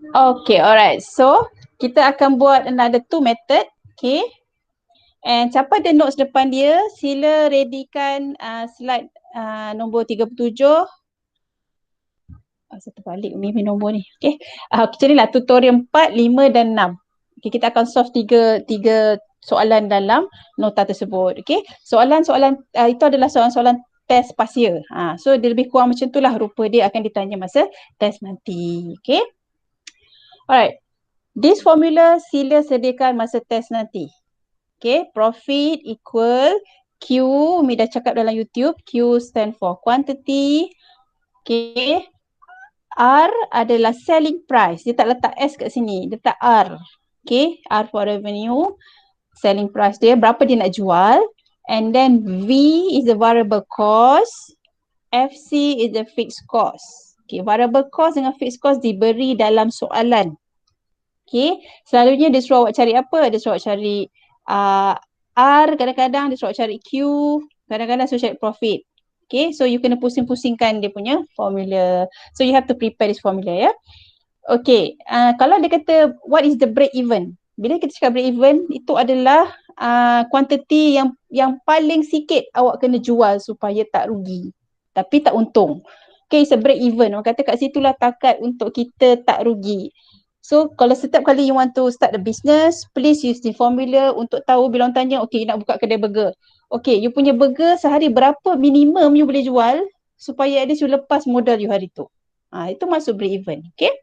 Okay, alright. So, kita akan buat another two method. Okay. And siapa ada notes depan dia, sila readykan slide nombor 37. Saya terbalik ni nombor ni. Okay. Macam ni lah tutorial 4, 5 dan 6. Okay, kita akan solve tiga soalan dalam nota tersebut. Okay. Soalan-soalan itu adalah soalan-soalan test pasia. So dia lebih kurang macam tu lah rupa dia akan ditanya masa test nanti. Okay. Alright. This formula sila sediakan masa test nanti. Okay, profit equal Q, Umi dah cakap dalam YouTube, Q stand for quantity. Okay, R adalah selling price. Dia tak letak S kat sini, dia letak R. Okay, R for revenue, selling price dia, berapa dia nak jual. And then V is the variable cost, FC is the fixed cost. Okay, variable cost dengan fixed cost diberi dalam soalan. Okay, selalunya dia suruh awak cari apa? Dia suruh awak cari R, kadang-kadang dia suruh cari Q, kadang-kadang suruh cari profit. Okay, so you kena pusing-pusingkan dia punya formula. So you have to prepare this formula ya. Okay, kalau dia kata what is the break even? Bila kita cakap break even, itu adalah quantity yang paling sikit awak kena jual supaya tak rugi. Tapi tak untung. Okay, it's a break even. Orang kata kat situlah takat untuk kita tak rugi. So, kalau setiap kali you want to start a business, please use the formula untuk tahu bila orang tanya, okay, nak buka kedai burger. Okay, you punya burger sehari berapa minimum you boleh jual supaya at least you lepas modal you hari tu. Itu masuk break even, okay?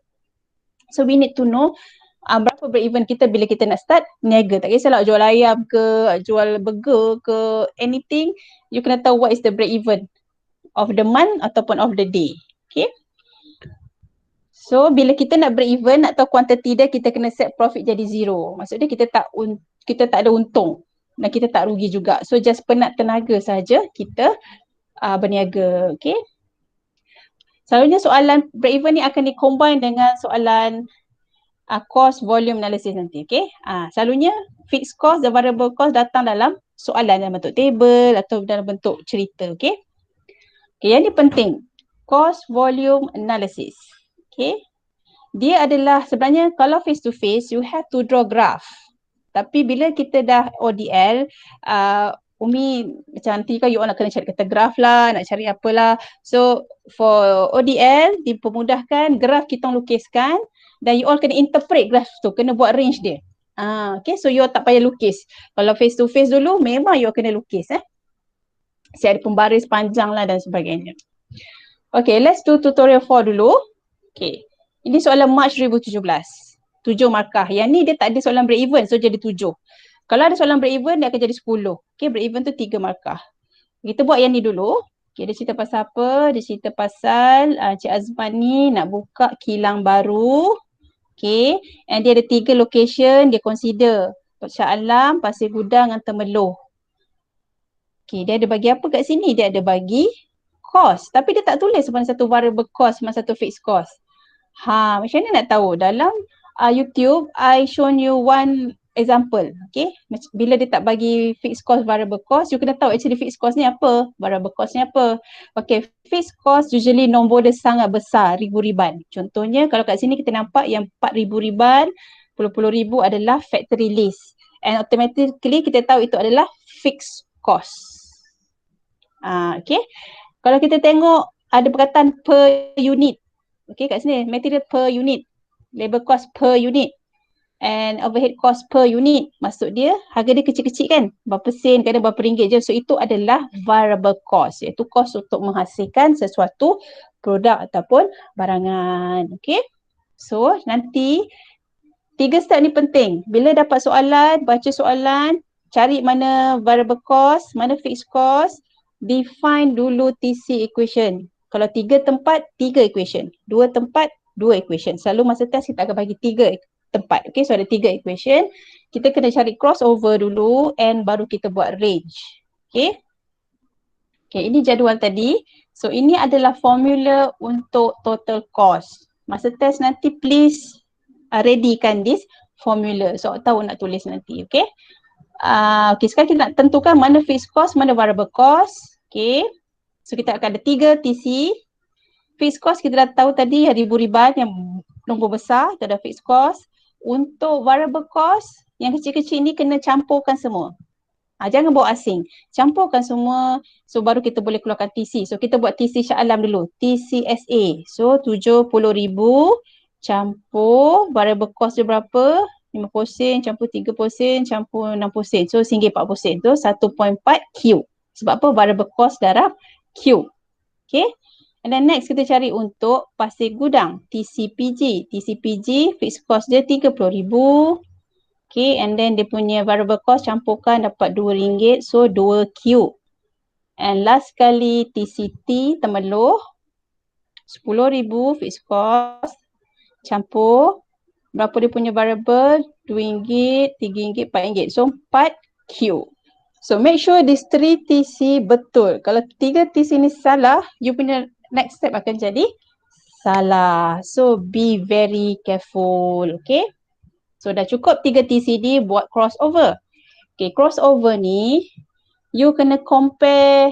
So, we need to know berapa break even kita bila kita nak start niaga. Tak kisahlah jual ayam ke, jual burger ke, anything, you kena tahu what is the break even of the month ataupun of the day, okay? So, bila kita nak break even, nak tahu kuantiti dia, kita kena set profit jadi zero. Maksudnya kita tak ada untung dan kita tak rugi juga. So, just penat tenaga saja kita berniaga. Okay. Selalunya soalan break even ni akan di-combine dengan soalan cost volume analysis nanti. Okay. Selalunya fixed cost dan variable cost datang dalam soalan dalam bentuk table atau dalam bentuk cerita. Okay. Okay, yang ni penting. Cost volume analysis. Okay. Dia adalah sebenarnya kalau face to face, you have to draw graph. Tapi bila kita dah ODL, Umi macam nanti kan you all nak kena cari kata graph lah, nak cari apalah. So for ODL, dipermudahkan graph kita lukiskan dan you all kena interpret graph tu, kena buat range dia. Okay, so you all tak payah lukis. Kalau face to face dulu, memang you all kena lukis. Saya ada pembaris panjang lah dan sebagainya. Okay, let's do tutorial 4 dulu. Okay. Ini soalan March 2017. 7 markah. Yang ni dia tak ada soalan break even, so jadi 7. Kalau ada soalan break even, dia akan jadi 10. Okay, break even tu 3 markah. Kita buat yang ni dulu. Okay, dia cerita pasal apa? Dia cerita pasal Cik Azman ni nak buka kilang baru. Okay, and dia ada 3 location, dia consider Shah Alam, Pasir Gudang dan Temerloh. Okay, dia ada bagi apa kat sini? Dia ada bagi cost. Tapi dia tak tulis mana satu variable cost, mana satu fixed cost. Macam mana nak tahu? Dalam YouTube, I shown you one example. Okay, bila dia tak bagi fixed cost, variable cost, you kena tahu actually fixed cost ni apa, variable cost ni apa. Okay, fixed cost usually nombor dia sangat besar, ribu-riban. Contohnya kalau kat sini kita nampak yang 4,000 riban, puluh-puluh ribu adalah factory list. And automatically kita tahu itu adalah fixed cost. Okay, kalau kita tengok ada perkataan per unit. Okay, kat sini material per unit, labor cost per unit, and overhead cost per unit. Maksud dia harga dia kecil-kecil kan, berapa sen, kadang berapa ringgit je. So itu adalah variable cost, iaitu cost untuk menghasilkan sesuatu produk ataupun barangan. Okay, so nanti 3 step ni penting. Bila dapat soalan, baca soalan, cari mana variable cost, mana fixed cost, define dulu TC equation. Kalau 3 tempat, 3 equation. 2 tempat, 2 equation. Selalu masa test kita akan bagi 3 tempat. Okay, so ada 3 equation. Kita kena cari crossover dulu and baru kita buat range. Okay. Okay, ini jadual tadi. So ini adalah formula untuk total cost. Masa test nanti please readykan this formula. So tahu nak tulis nanti. Okay. Okay, sekarang kita nak tentukan mana fixed cost, mana variable cost. Okay. So kita akan ada 3 TC. fixed cost kita dah tahu tadi, ribu-riban yang nombor besar, itu ada fixed cost. Untuk variable cost, yang kecil-kecil ni kena campurkan semua. Jangan bawa asing. Campurkan semua. So baru kita boleh keluarkan TC. So kita buat TC Shah Alam dulu. TCSA. So 70,000 campur variable cost dia berapa? 50 sen campur 30 sen campur 60 sen. So RM1.40 sen tu 1.4 Q. Sebab apa? Variable cost darab Q. Okay. And then next kita cari untuk pasir gudang. TCPG. TCPG fixed cost dia 30,000. Okay, and then dia punya variable cost campurkan dapat RM2, so 2Q. And last kali TCT Temerloh, 10,000 fixed cost, campur, berapa dia punya variable? RM2, RM3, RM4. So 4Q. So make sure these 3 TC betul. Kalau 3 TC ni salah, you punya next step akan jadi salah. So be very careful, okay? So dah cukup 3 TCD buat crossover. Okay, crossover ni you kena compare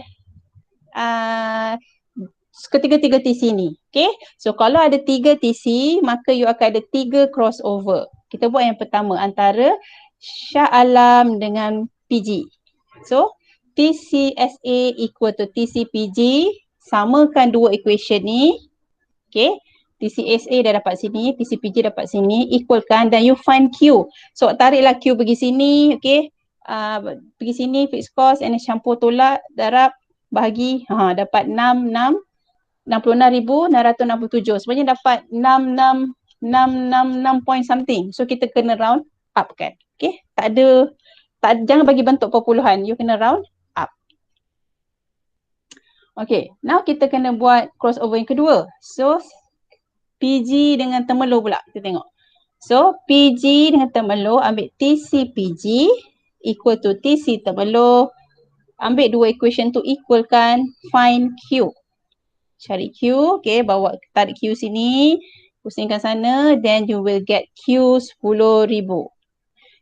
ketiga-tiga TC ni. Okay, so kalau ada 3 TC, maka you akan ada 3 crossover. Kita buat yang pertama antara Shah Alam dengan PG. So TCSA equal to TCPG, samakan dua equation ni. Okay, TCSA dah dapat sini, TCPG dapat sini, equalkan dan you find Q. So tariklah Q pergi sini, okay. Pergi sini fixed cost and campur tolak darab bahagi, dapat 66,667. Sebenarnya dapat 66666 point something. So kita kena round up kan. Okay, jangan bagi bentuk perpuluhan, you kena round up. Okay, now kita kena buat crossover yang kedua. So PG dengan Temerloh pula, kita tengok. So PG dengan Temerloh, ambil TCPG equal to TC Temerloh. Ambil dua equation tu equalkan, find Q. Cari Q, okay, tarik Q sini, pusingkan sana, then you will get Q 10,000.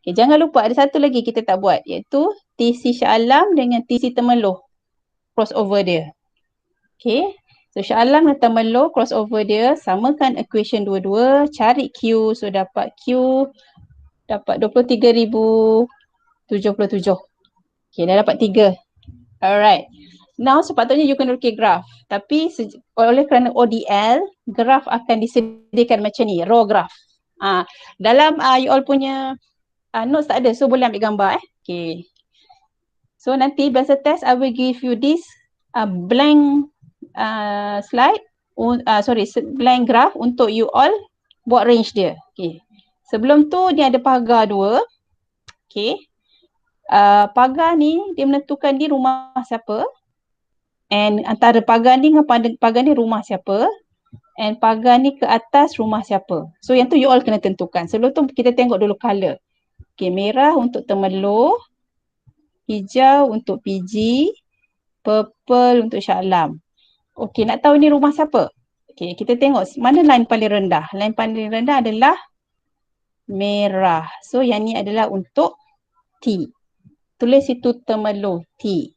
Okay, jangan lupa ada satu lagi kita tak buat, iaitu TC Shah Alam dengan TC Temerloh, crossover dia. Okay, so Shah Alam dan Temerloh crossover dia, samakan equation dua-dua, cari Q, so dapat Q, dapat 23,077. Okay, dah dapat 3. Alright. Now sepatutnya you kena lukis graf. Tapi oleh kerana ODL, graf akan disediakan macam ni, raw graph. Dalam you all punya notes tak ada, so boleh ambil gambar Okay. So nanti biasa test, I will give you this blank slide, blank graph untuk you all buat range dia. Okay. Sebelum tu dia ada pagar 2. Okay. Pagar ni dia menentukan di rumah siapa, and antara pagar ni dengan pagar ni rumah siapa, and pagar ni ke atas rumah siapa. So yang tu you all kena tentukan. Sebelum tu kita tengok dulu colour. Okay, merah untuk Temerloh, hijau untuk PG, purple untuk Shah Alam. Okay, nak tahu ni rumah siapa? Okay, kita tengok mana line paling rendah. Line paling rendah adalah merah. So yang ni adalah untuk T. Tulis itu Temerloh T.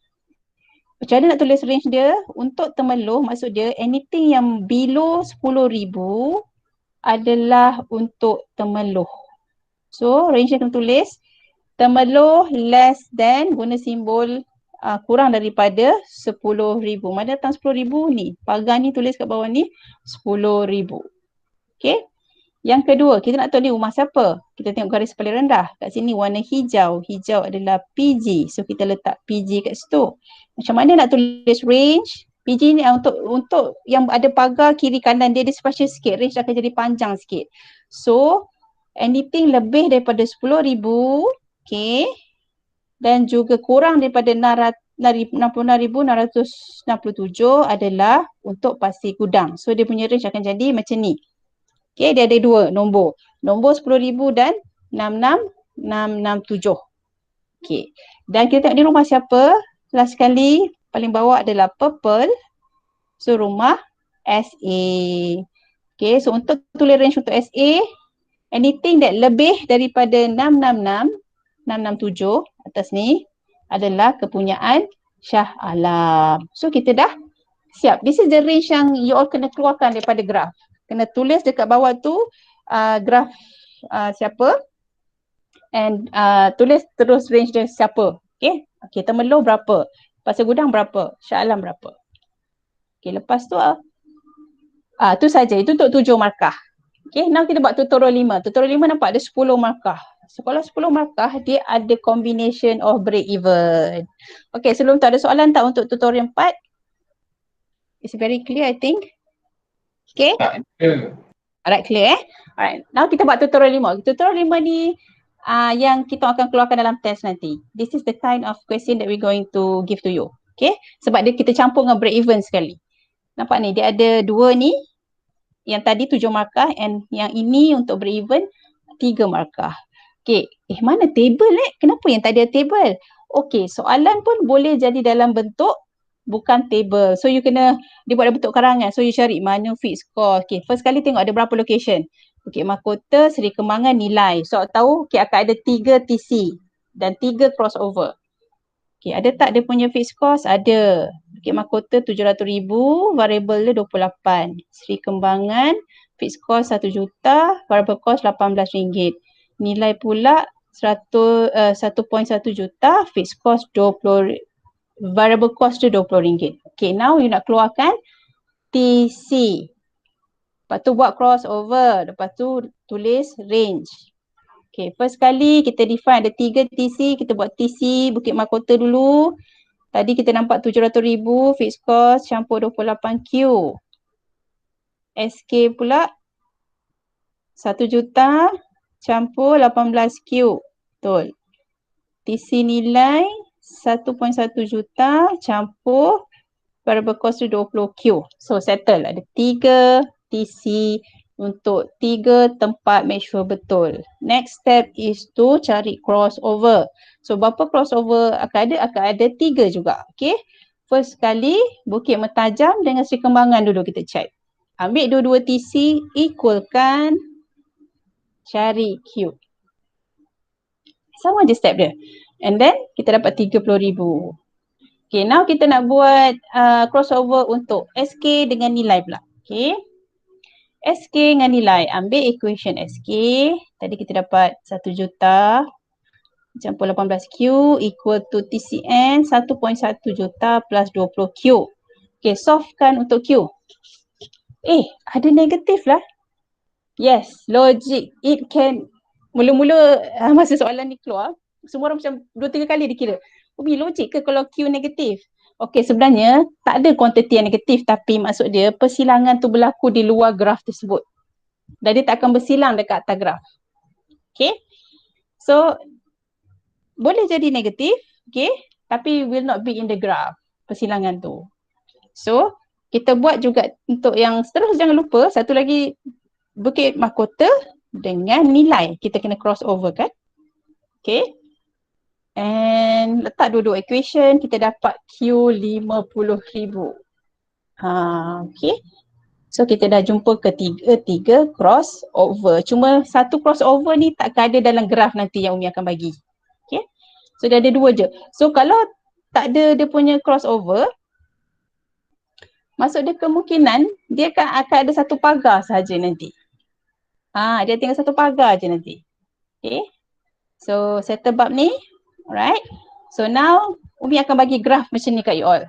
Macam mana nak tulis range dia? Untuk Temerloh, maksud dia anything yang below 10,000 adalah untuk Temerloh. So range dia kena tulis Temerloh less than, guna simbol kurang daripada 10,000. Mana datang 10,000 ni? Pagar ni tulis kat bawah ni 10,000. Okay. Yang kedua, kita nak tahu ni rumah siapa. Kita tengok garis paling rendah. Kat sini warna hijau. Hijau adalah PG. So kita letak PG kat situ. Macam mana nak tulis range? PG ni untuk yang ada pagar kiri kanan dia special sikit. Range akan jadi panjang sikit. So anything lebih daripada 10,000, okay, dan juga kurang daripada 66,667 adalah untuk pasir gudang. So dia punya range akan jadi macam ni. Okay, dia ada dua nombor. Nombor 10,000 dan 66,667. Okay. Dan kita tengok ni rumah siapa? Last sekali, paling bawah adalah purple. So rumah SA. Okay, so untuk tulis range untuk SA, anything that lebih daripada 667 atas ni adalah kepunyaan Shah Alam. So kita dah Siap. This is the range yang you all kena keluarkan daripada graf. Kena tulis dekat bawah tu graf siapa and tulis terus range dia siapa. Okay. Okay, Temerloh berapa? Pasir Gudang berapa? Shah Alam berapa? Okay, lepas tu tu saja. Itu untuk 7 markah. Okay, now kita buat tutorial 5. Tutorial 5 nampak ada 10 markah. So, kalau 10 markah, dia ada combination of break even. Okay, sebelum tu ada soalan tak untuk tutorial 4? It's very clear, I think. Okay? Alright, clear Alright, now kita buat tutorial 5. Tutorial 5 ni yang kita akan keluarkan dalam test nanti. This is the kind of question that we're going to give to you. Okay? Sebab dia kita campur dengan break even sekali. Nampak ni, dia ada 2 ni. Yang tadi 7 markah and yang ini untuk break even 3 markah. Okay, mana table Kenapa yang tadi ada table? Okay, soalan pun boleh jadi dalam bentuk bukan table. So you kena, dia buat dalam bentuk karangan. So you cari mana fixed cost. Okay, first kali tengok ada berapa location. Bukit Mahkota, Seri Kembangan, Nilai. So tahu akan ada 3 TC dan 3 crossover. Okay, ada tak dia punya fixed cost? Ada. Bukit Mahkota 700,000, variable dia 28. Seri Kembangan, fixed cost 1 juta, variable cost RM18. Nilai pula 1.1 juta, fixed cost 20, variable cost dia RM20. Okay, now you nak keluarkan TC. Lepas tu buat crossover. Lepas tu tulis range. Okay, first kali kita define ada 3 TC. Kita buat TC Bukit Mahkota dulu. Tadi kita nampak 700,000 fixed cost campur 28Q. SK pula 1 juta campur 18Q. Betul. TC nilai 1.1 juta campur variable cost 20Q. So settle. Ada 3 TC untuk 3 tempat make sure betul. Next step is to cari crossover. So berapa crossover akan ada? Akan ada 3 juga. Okay. First kali Bukit Mertajam dengan Seri Kembangan dulu kita check. Ambil dua-dua TC, equalkan, cari Q. Sama je step dia. And then kita dapat 30,000. Okay, now kita nak buat crossover untuk SK dengan nilai pula. Okay. SK dengan nilai. Ambil equation SK. Tadi kita dapat 1 juta campur 18Q equal to TCN 1.1 juta plus 20Q. Okay, solvekan untuk Q. Ada negatif lah. Yes, logic. It can. Mula-mula masa soalan ni keluar, semua orang macam 2-3 kali dikira. Umi, logik ke kalau Q negatif? Okey, sebenarnya tak ada kuantiti yang negatif, tapi maksud dia persilangan tu berlaku di luar graf tersebut. Dan dia tak akan bersilang dekat atas graf. Okey. So boleh jadi negatif, okey, tapi will not be in the graph persilangan tu. So kita buat juga untuk yang seterusnya, jangan lupa satu lagi Bukit Mahkota dengan nilai. Kita kena cross over kan? Okey. And letak dua-dua equation, kita dapat Q 50,000. Okay. So kita dah jumpa ketiga crossover. Cuma satu crossover ni takkan ada dalam graf nanti yang Umi akan bagi. Okay. So dia ada 2 je. So kalau tak ada dia punya crossover, maksud dia kemungkinan dia akan ada satu pagar saja nanti. Dia tinggal satu pagar je nanti. Okay. So settle bab ni. Alright. So now Umi akan bagi graf macam ni kat you all.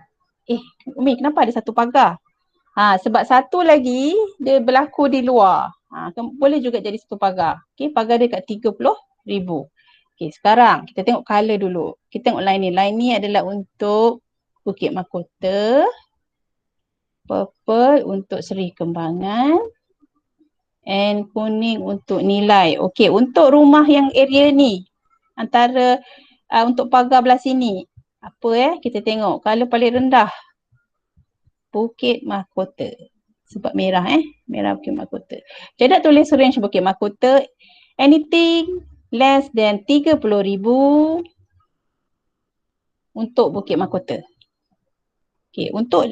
Umi, kenapa ada satu pagar? Sebab satu lagi dia berlaku di luar. Boleh juga jadi satu pagar. Okay, pagar dia kat 30,000. Okay, sekarang kita tengok color dulu. Kita tengok line ni. Line ni adalah untuk Bukit Mahkota. Purple untuk Seri Kembangan. And kuning untuk Nilai. Okay, untuk rumah yang area ni. Antara untuk pagar belah sini. Apa kita tengok. Color paling rendah. Bukit Mahkota. Sebab merah merah Bukit Mahkota. Jadi nak tulis range Bukit Mahkota. Anything less than 30,000 untuk Bukit Mahkota. Okay, untuk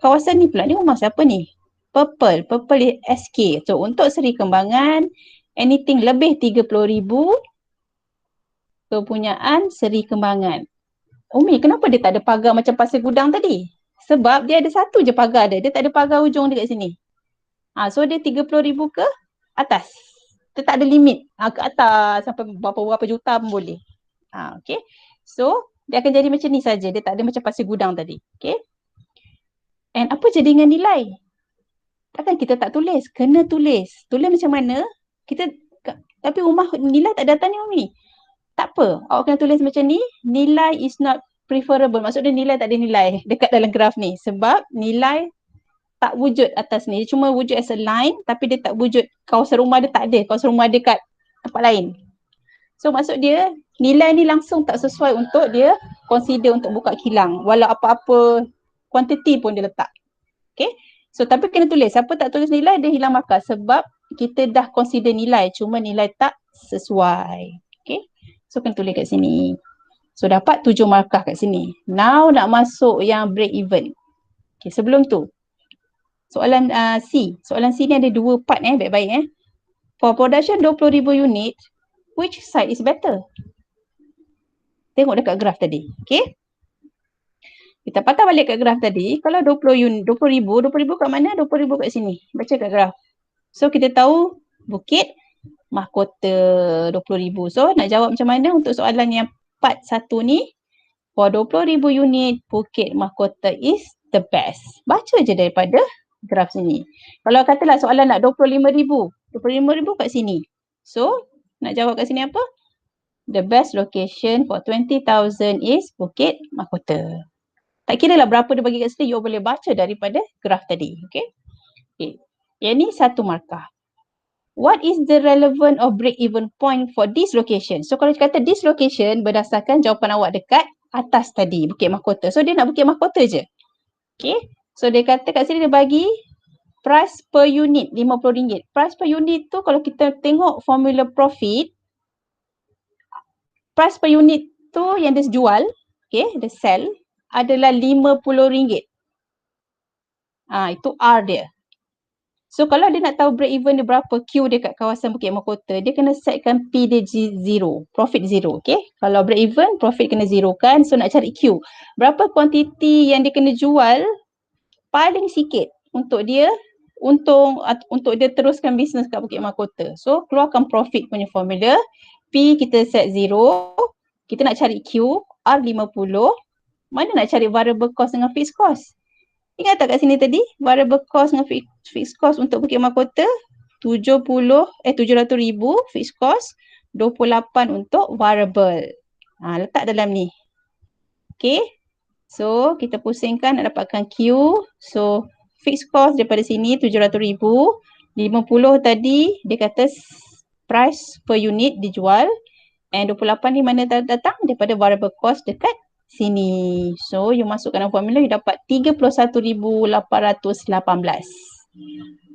kawasan ni pula ni rumah siapa ni? Purple SK. So untuk Seri Kembangan, anything lebih 30,000 kepunyaan Seri Kembangan. Umi, kenapa dia tak ada pagar macam Pasir Gudang tadi? Sebab dia ada satu je pagar dia tak ada pagar ujung dekat sini. So dia 30,000 ke atas. Dia tak ada limit ke atas sampai berapa juta pun boleh. Okay. So dia akan jadi macam ni saja. Dia tak ada macam pasir gudang tadi. Okay. And apa jadi dengan nilai? Takkan kita tak tulis? Kena tulis. Tulis macam mana? Tapi rumah nilai tak datang ni Umi. Tak apa. Awak kena tulis macam ni. Nilai is not preferable. Maksudnya nilai tak ada nilai dekat dalam graf ni. Sebab nilai tak wujud atas ni. Dia cuma wujud as a line tapi dia tak wujud. Kawasan rumah dia tak ada. Kawasan rumah dia kat tempat lain. So maksud dia nilai ni langsung tak sesuai untuk dia consider untuk buka kilang. Walau apa-apa kuantiti pun dia letak. Okay. So tapi kena tulis. Siapa tak tulis nilai dia hilang markah. Sebab kita dah consider nilai. Cuma nilai tak sesuai. Okay. So kena tulis kat sini. So dapat 7 markah kat sini. Now nak masuk yang break even. Okay, sebelum tu. Soalan C. Soalan C ni ada 2 part baik-baik. For production 20,000 unit, which side is better? Tengok dekat graf tadi. Okay. Kita patah balik kat graf tadi. Kalau 20,000 kat mana? 20,000 kat sini. Baca kat graf. So kita tahu Bukit Mahkota 20,000. So nak jawab macam mana untuk soalan yang part 1 ni? For 20,000 unit, Bukit Mahkota is the best. Baca je daripada graf sini. Kalau katalah soalan nak 25,000. 25,000 kat sini. So nak jawab kat sini apa? The best location for 20,000 is Bukit Mahkota. Tak kira lah berapa dia bagi kat sini, you boleh baca daripada graf tadi. Okay. Yang ni 1 markah. What is the relevant or break even point for this location? So kalau kata this location berdasarkan jawapan awak dekat atas tadi, Bukit Mahkota. So dia nak Bukit Mahkota je. Okay. So dia kata kat sini dia bagi price per unit RM50. Price per unit tu kalau kita tengok formula profit, price per unit tu yang dia jual, okay, dia sell adalah RM50. Itu R dia. So kalau dia nak tahu break even dia berapa, Q dia kat kawasan Bukit Mahkota, dia kena setkan P dia zero, profit zero. Okay. Kalau break even, profit kena zero kan. So nak cari Q. Berapa kuantiti yang dia kena jual paling sikit untuk dia untung, untuk dia teruskan bisnes kat Bukit Mahkota. So keluarkan profit punya formula. P kita set zero. Kita nak cari Q, R 50. Mana nak cari variable cost dengan fixed cost? Ingat tak kat sini tadi? Variable cost dengan fixed cost untuk Bukit Mahkota 700,000 fixed cost, 28 untuk variable. Letak dalam ni. Okay. So kita pusingkan nak dapatkan Q. So fixed cost daripada sini 700,000. 50 tadi dia kata price per unit dijual. And 28 ni mana datang? Daripada variable cost dekat sini. So you masukkan dalam formula, you dapat 31,818.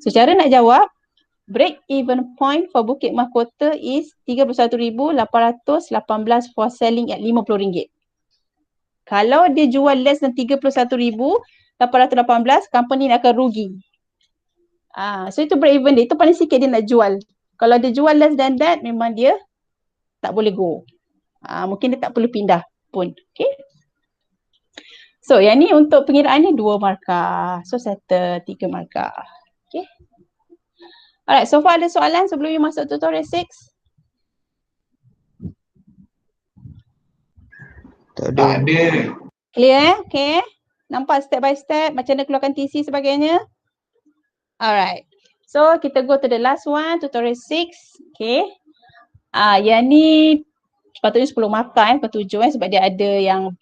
So cara nak jawab, break even point for Bukit Mahkota is 31,818 for selling at RM50. Kalau dia jual less than 31,818, company ni akan rugi. So itu break even dia, itu paling sikit dia nak jual. Kalau dia jual less than that, memang dia tak boleh go. Mungkin dia tak perlu pindah pun. Okay. So yang ni untuk pengiraan ni 2 markah. So settle 3 markah. Okay. Alright, so far ada soalan sebelum you masuk tutorial 6? Tak ada. Clear Okay. Nampak step by step macam mana keluarkan TC sebagainya? Alright. So kita go to the last one, tutorial 6. Okay. Yang ni sepatutnya 10 markah ke-7 sebab dia ada yang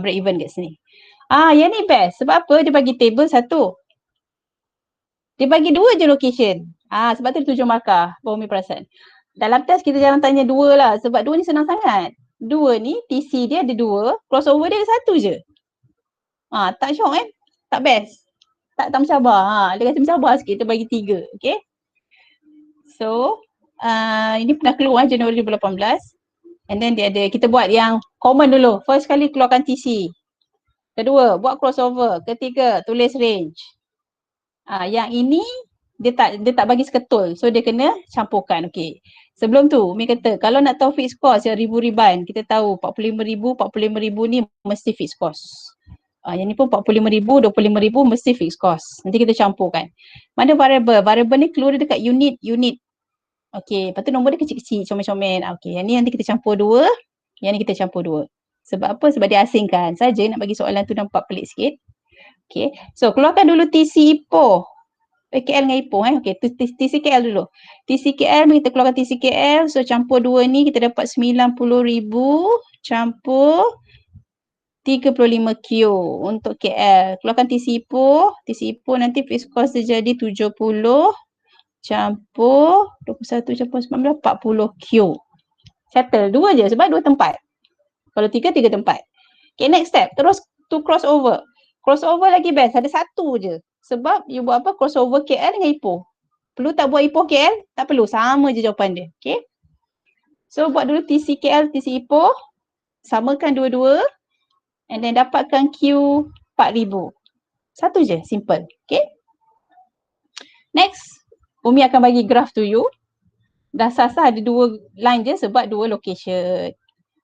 break even kat sini. Yang ni best. Sebab apa? Dia bagi table satu. Dia bagi 2 je location. Sebab tu 7 markah. Umi perasan. Dalam test kita jangan tanya 2 lah. Sebab 2 ni senang sangat. 2 ni TC dia ada 2. Crossover dia ada 1 je. Tak syok Tak best. Tak mencabar. Dia kata mencabar sikit. Dia bagi 3. Okay. So, ini pernah keluar Januari 2018. And then dia ada, kita buat yang common dulu. First kali keluarkan TC. Kedua, buat crossover. Ketiga, tulis range. Yang ini, dia tak bagi seketul. So, dia kena campurkan. Okay. Sebelum tu, Umi kata, kalau nak tahu fixed cost yang ribu-riban, kita tahu 45,000 ni mesti fixed cost. Yang ni pun 45,000, 25,000 mesti fixed cost. Nanti kita campurkan. Mana variable? Variable ni keluar dekat unit. Okey, lepas tu nombor dia kecil-kecil, comel-comel. Okey, yang ni nanti kita campur 2, yang ni kita campur 2. Sebab apa? Sebab dia asingkan saja, nak bagi soalan tu nampak pelik sikit. Okey, so keluarkan dulu TC Ipoh. KL dengan Ipoh okey, TCKL dulu. TCKL, kita keluarkan TCKL, so campur 2 ni kita dapat 90,000 campur 35Q untuk KL. Keluarkan TC Ipoh nanti fixed cost dia jadi 70 campur 21 campur 19, 40Q. Settle, 2 je sebab 2 tempat. Kalau 3 tempat. Okay, next step, terus to crossover. Crossover lagi best, ada 1 je. Sebab you buat apa? Crossover KL dengan Ipoh. Perlu tak buat Ipoh KL? Tak perlu, sama je jawapan dia. Okay. So buat dulu TC KL, TC Ipoh. Samakan dua-dua. And then dapatkan Q 4,000. 1 je, simple. Okay. Next, Umi akan bagi graph to you. Dah sah-sah ada 2 line je sebab 2 location.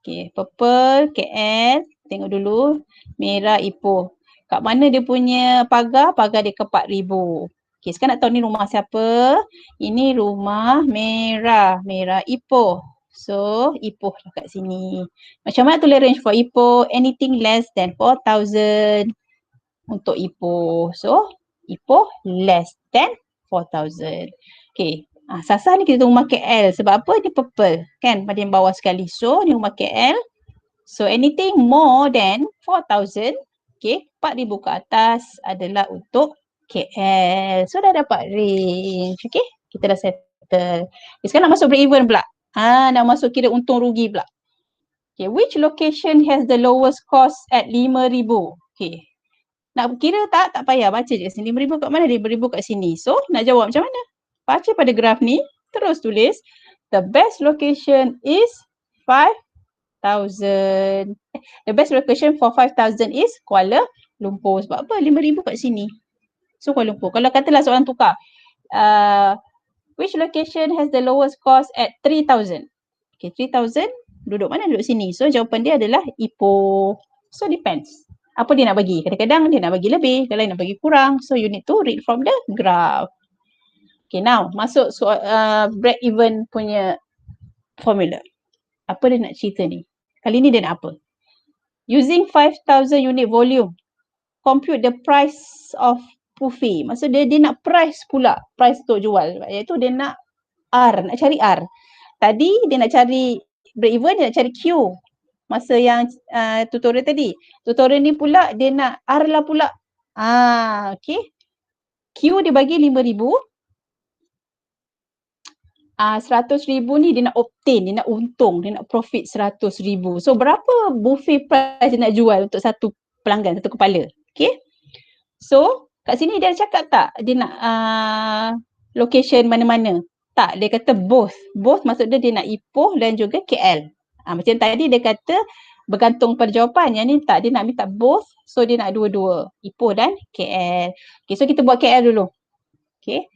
Okay, purple KL. Tengok dulu. Merah Ipoh. Kat mana dia punya pagar? Pagar dia ke 4,000. Okay, sekarang nak tahu ni rumah siapa? Ini rumah Merah. Merah Ipoh. So, Ipoh lah kat sini. Macam mana tulis range for Ipoh? Anything less than 4,000 untuk Ipoh. So, Ipoh less than 4,000. Okay. Sasar ni kita rumah KL. Sebab apa? Dia purple. Kan? Pada yang bawah sekali. So, ni rumah KL. So, anything more than 4,000. Okay. 4,000 ke atas adalah untuk KL. So, dah dapat range. Okay. Kita dah settle. Okay, sekarang nak masuk break even pula. Nak masuk kira untung rugi pula. Okay. Which location has the lowest cost at 5,000? Okay. Nak kira tak? Tak payah. Baca je kat sini. 5,000 kat mana? 5,000 kat sini. So, nak jawab macam mana? Baca pada graf ni, terus tulis the best location is 5,000. The best location for 5,000 is Kuala Lumpur. Sebab apa? 5,000 kat sini. So Kuala Lumpur. Kalau katalah seorang tukar, which location has the lowest cost at 3,000? Okay, 3,000 duduk mana? Duduk sini. So jawapan dia adalah Ipoh. So depends. Apa dia nak bagi? Kadang-kadang dia nak bagi lebih, kadang-kadang nak bagi kurang. So you need to read from the graph. Okay, now masuk break even punya formula. Apa dia nak cerita ni? Kali ni dia nak apa? Using 5,000 unit volume, compute the price of Pufi. Maksud dia nak price pula, price untuk jual. Iaitu dia nak R, nak cari R. Tadi dia nak cari break even, dia nak cari Q. Masa yang tutorial tadi. Tutorial ni pula dia nak R lah pula. Okay. Q dia bagi 5,000. 100,000 ni dia nak obtain, dia nak untung, dia nak profit 100,000. So berapa buffet price dia nak jual untuk satu pelanggan, satu kepala? Okay. So kat sini dia cakap tak dia nak location mana-mana? Tak, dia kata both. Both maksud dia nak Ipoh dan juga KL. Macam tadi dia kata bergantung pada jawapan. Yang ni tak, dia nak minta both. So dia nak dua-dua, Ipoh dan KL. Okay, so kita buat KL dulu. Okay.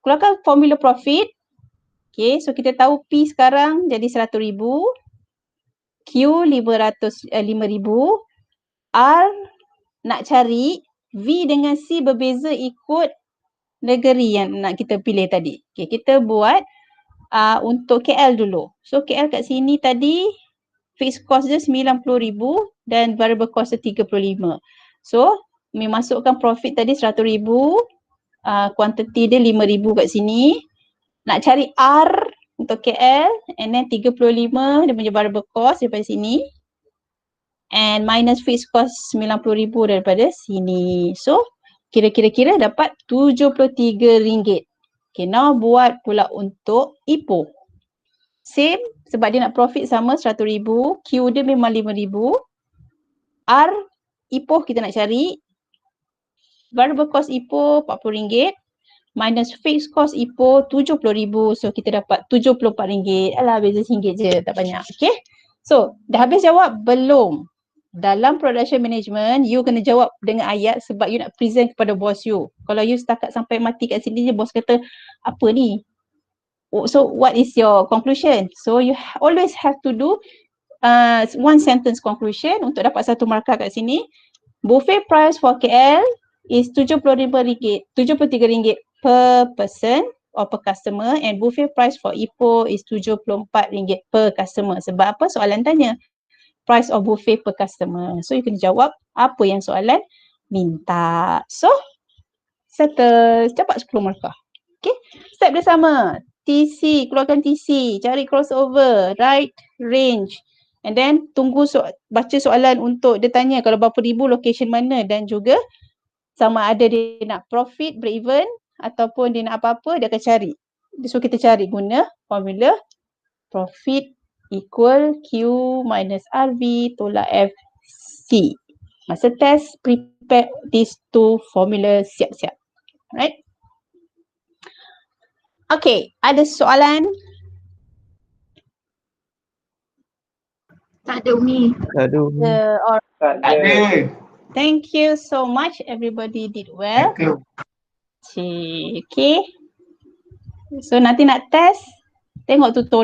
Keluarkan formula profit. Okay, so kita tahu P sekarang jadi 100,000, Q 5,000, R nak cari, V dengan C berbeza ikut negeri yang nak kita pilih tadi. Okay, kita buat untuk KL dulu. So KL kat sini tadi fixed cost dia 90,000 dan variable cost dia 35. So memasukkan profit tadi 100,000, quantity dia 5,000 kat sini. Nak cari R untuk KL and then 35 dia punya variable cost daripada sini and minus fixed cost 90,000 daripada sini. So kira-kira dapat RM73. Okay, now buat pula untuk Ipoh. Same sebab dia nak profit sama 100,000, Q dia memang 5,000. R Ipoh kita nak cari. Variable cost Ipoh RM40. Minus fixed cost Ipoh 70,000. So kita dapat RM74. Alah, beza RM1 je, tak banyak. Okay. So dah habis jawab? Belum. Dalam production management, you kena jawab dengan ayat sebab you nak present kepada bos you. Kalau you setakat sampai mati kat sini je, bos kata, apa ni? So what is your conclusion? So you always have to do one sentence conclusion untuk dapat 1 markah kat sini. Buffet price for KL is RM75, RM73 per person or per customer, and buffet price for Ipoh is RM74 per customer. Sebab apa? Soalan tanya price of buffet per customer. So you kena jawab apa yang soalan minta. So settle, cepat 10 markah. Okay, step dia sama. TC, keluarkan TC, cari crossover, right range. And then tunggu baca soalan untuk dia tanya kalau berapa ribu location mana, dan juga sama ada dia nak profit, break even ataupun dia nak apa-apa, dia akan cari. So kita cari guna formula profit equal Q minus RV tolak FC. Masa test, prepare these two formula siap-siap. Right? Okay, ada soalan? Tak ada, Umi. Alright. Thank you so much. Everybody did well. Okay. So nanti nak test, tengok tutorial